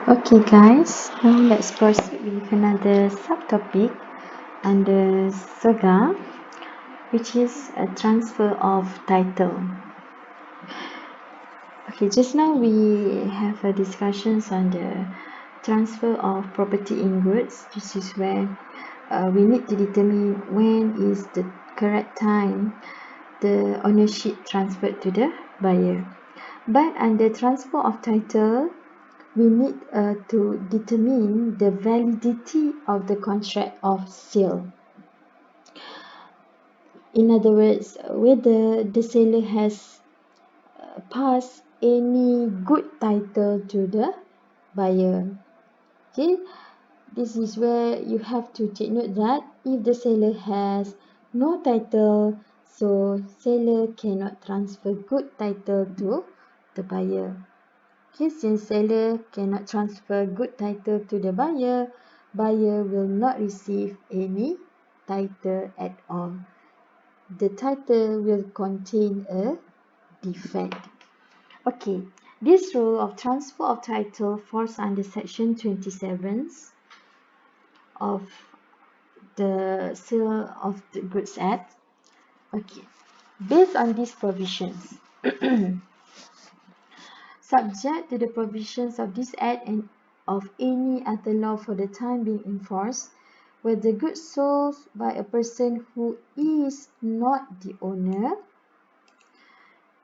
Okay guys, now let's proceed with another subtopic under SOGA, which is a transfer of title. Okay, just now we have a discussions on the transfer of property in goods. This is where we need to determine when is the correct time the ownership transferred to the buyer. But under transfer of title, we need to determine the validity of the contract of sale. In other words, whether the seller has passed any good title to the buyer. Okay, this is where you have to take note that if the seller has no title, so seller cannot transfer good title to the buyer. Okay, since seller cannot transfer good title to the buyer, buyer will not receive any title at all. The title will contain a defect. Okay, this rule of transfer of title falls under section 27 of the Sale of the Goods Act. Okay, based on these provisions, subject to the provisions of this Act and of any other law for the time being enforced, where the goods sold by a person who is not the owner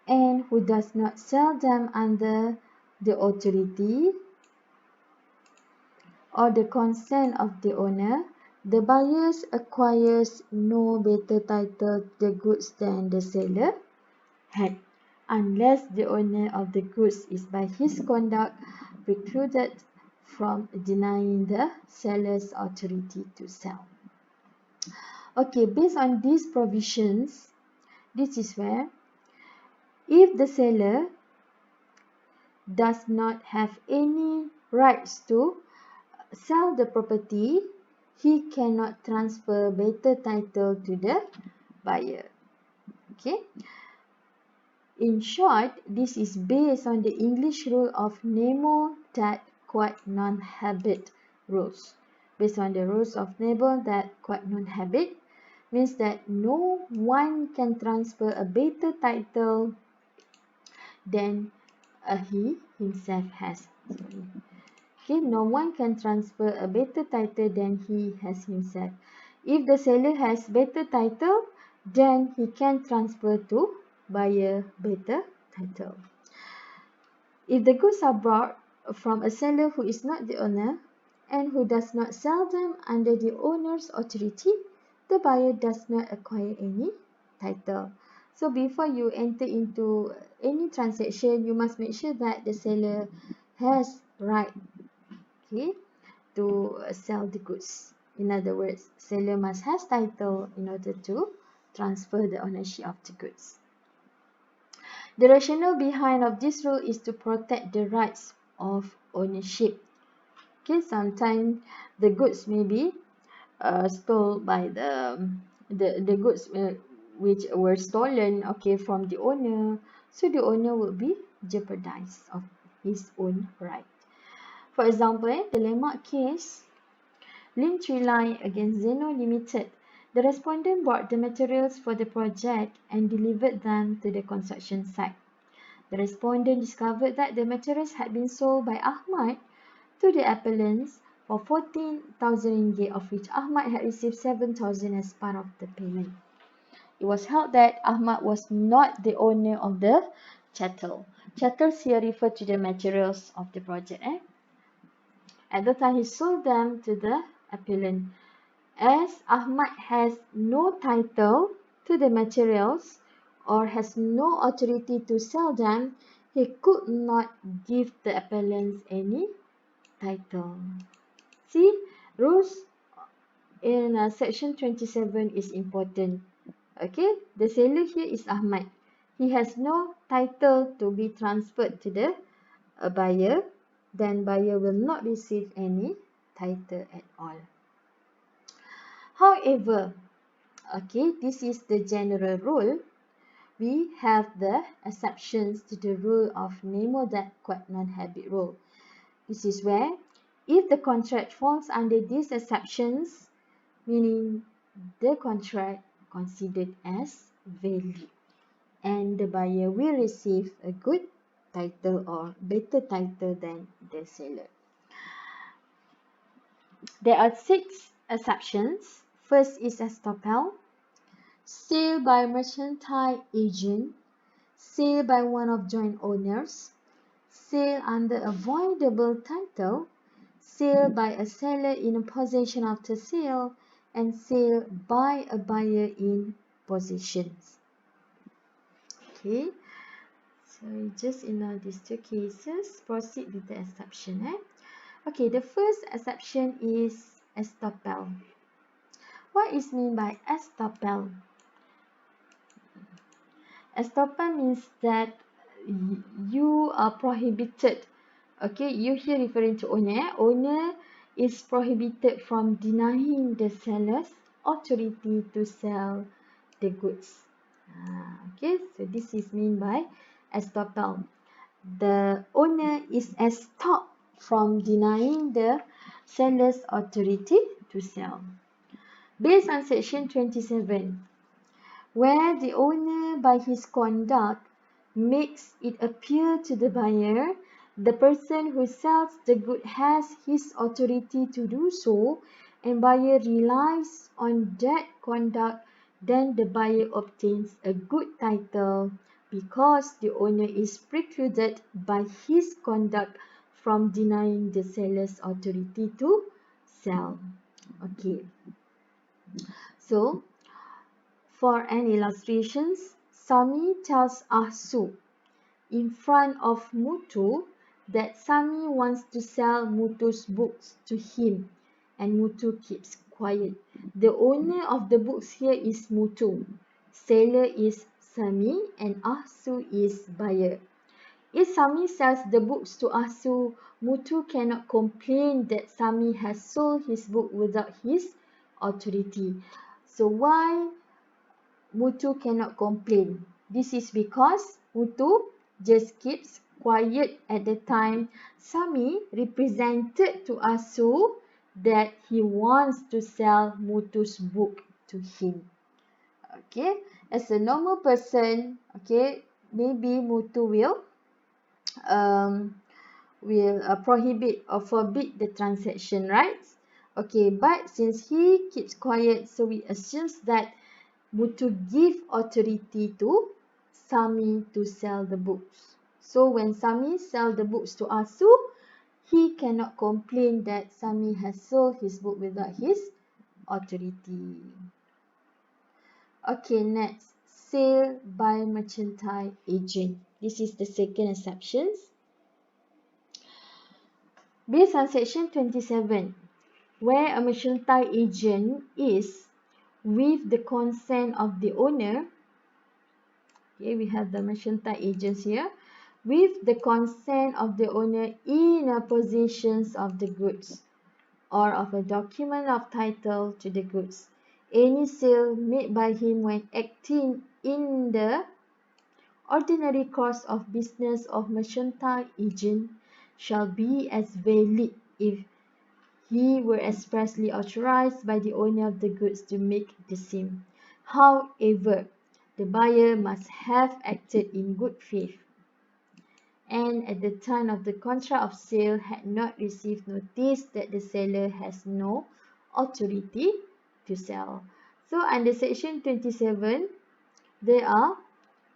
and who does not sell them under the authority or the consent of the owner, the buyer acquires no better title to the goods than the seller had, unless the owner of the goods is by his conduct precluded from denying the seller's authority to sell. Okay, based on these provisions, this is where if the seller does not have any rights to sell the property, he cannot transfer better title to the buyer. Okay. In short, this is based on the English rule of nemo that quod non habet rules. Based on the rules of nemo that quod non habet means that no one can transfer a better title than he himself has. Okay, no one can transfer a better title than he has himself. If the seller has better title, then he can transfer to buyer better title. If the goods are bought from a seller who is not the owner and who does not sell them under the owner's authority, the buyer does not acquire any title. So before you enter into any transaction, you must make sure that the seller has right, okay, to sell the goods. In other words, seller must have title in order to transfer the ownership of the goods. The rationale behind of this rule is to protect the rights of ownership. Okay, sometimes the goods may be stole by the goods which were stolen, okay, from the owner. So the owner will be jeopardized of his own right. For example, the landmark case, Lin Tree Line against Zeno Limited, the respondent bought the materials for the project and delivered them to the construction site. The respondent discovered that the materials had been sold by Ahmad to the appellants for 14,000 ringgit, of which Ahmad had received 7,000 as part of the payment. It was held that Ahmad was not the owner of the chattel. Chattels here refer to the materials of the project. At the time he sold them to the appellant. As Ahmad has no title to the materials or has no authority to sell them, he could not give the appellants any title. See, rules in section 27 is important. Okay, the seller here is Ahmad. He has no title to be transferred to the buyer. Then buyer will not receive any title at all. However, okay, this is the general rule. We have the exceptions to the rule of nemo that quod non habet rule. This is where if the contract falls under these exceptions, meaning the contract considered as valid, and the buyer will receive a good title or better title than the seller. There are 6 exceptions. First is Estoppel, sale by mercantile agent, sale by one of joint owners, sale under a voidable title, sale by a seller in possession after sale, and sale by a buyer in possession. Okay, so just in all these 2 cases, proceed with the exception. Okay, the first exception is Estoppel. What is meant by Estoppel? Estoppel means that you are prohibited. Okay, you here referring to owner. Owner is prohibited from denying the seller's authority to sell the goods. Okay, so this is meant by Estoppel. The owner is stopped from denying the seller's authority to sell. Based on section 27, where the owner by his conduct makes it appear to the buyer the person who sells the good has his authority to do so, and buyer relies on that conduct, then the buyer obtains a good title because the owner is precluded by his conduct from denying the seller's authority to sell. Okay, so for an illustration, Sami tells Ahsu in front of Mutu that Sami wants to sell Mutu's books to him, and Mutu keeps quiet. The owner of the books here is Mutu, seller is Sami, and Ahsu is buyer. If Sami sells the books to Ahsu, Mutu cannot complain that Sami has sold his book without his authority. So why Mutu cannot complain? This is because Mutu just keeps quiet at the time Sami represented to Asu that he wants to sell Mutu's book to him. Okay, as a normal person, okay, maybe Mutu um, will prohibit or forbid the transaction, right? Okay, but since he keeps quiet, so we assume that Mutu give authority to Sami to sell the books. So when Sami sell the books to Asu, he cannot complain that Sami has sold his book without his authority. Okay, next, sale by mercantile agent. This is the second exception. Based on section 27, where a mercantile agent is with the consent of the owner. Okay, we have the mercantile agents here. With the consent of the owner in a possession of the goods or of a document of title to the goods. Any sale made by him when acting in the ordinary course of business of mercantile agent shall be as valid if he were expressly authorized by the owner of the goods to make the same. However, the buyer must have acted in good faith, and at the time of the contract of sale had not received notice that the seller has no authority to sell. So under section 27, there are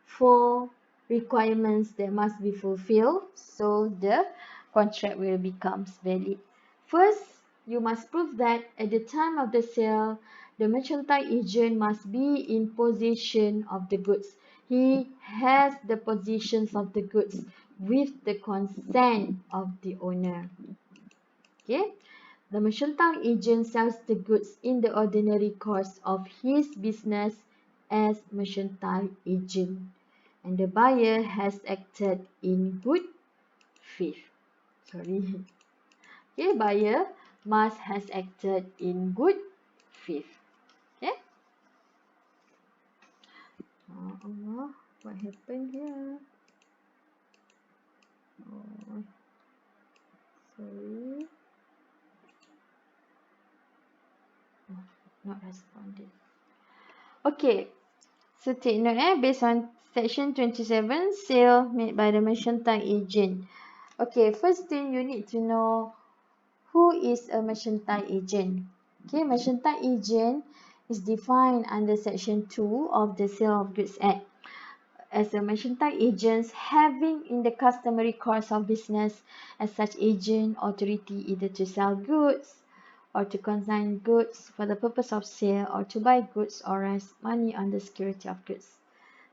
4 requirements that must be fulfilled so the contract will become valid. First, you must prove that at the time of the sale, the mercantile agent must be in possession of the goods. He has the possessions of the goods with the consent of the owner. Okay? The mercantile agent sells the goods in the ordinary course of his business as mercantile agent, and the buyer has acted in good faith. Sorry. Okay, buyer must has acted in good faith. Okay. Allah, what happened here? Oh, Sorry. Oh, not responding. Okay, so take note based on section 27, sale made by the mercantile agent. Okay, first thing you need to know who is a mercantile agent. Okay, mercantile agent is defined under section 2 of the Sale of Goods Act as a mercantile agent having in the customary course of business as such agent authority either to sell goods or to consign goods for the purpose of sale or to buy goods or rest money on the security of goods.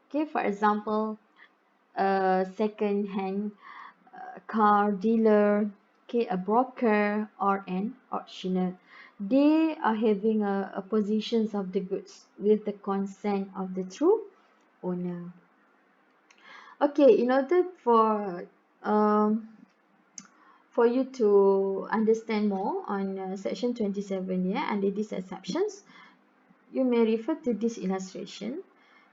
Okay, for example, a second-hand car dealer, okay, a broker or an auctioneer. They are having a positions of the goods with the consent of the true owner. Okay, in order um, for you to understand more on section 27, yeah, under these exceptions, you may refer to this illustration.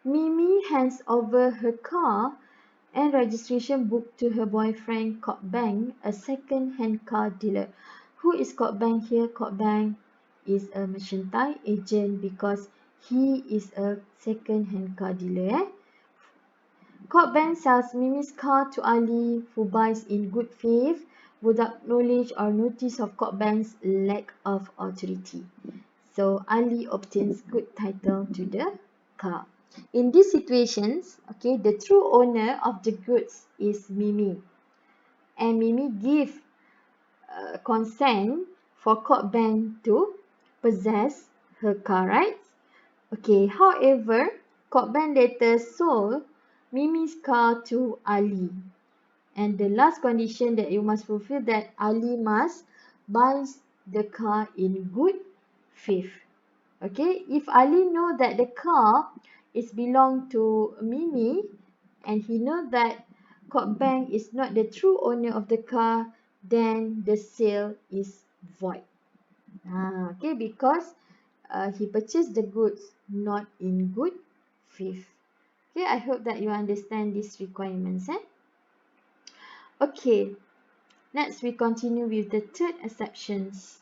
Mimi hands over her car and registration book to her boyfriend Bang, a second-hand car dealer. Who is Bang here? Bang is a mercantile agent because he is a second-hand car dealer. Bang sells Mimi's car to Ali, who buys in good faith without knowledge or notice of Bang's lack of authority. So Ali obtains good title to the car. In these situations, okay, the true owner of the goods is Mimi, and Mimi give consent for Bang to possess her car, right? Okay, however, Bang later sold Mimi's car to Ali. And the last condition that you must fulfill that Ali must buy the car in good faith. Okay, if Ali know that the car is belong to Mimi and he know that Bang is not the true owner of the car, then the sale is void. Okay, because he purchased the goods not in good faith. Okay, I hope that you understand these requirements. Okay, next we continue with the third exceptions.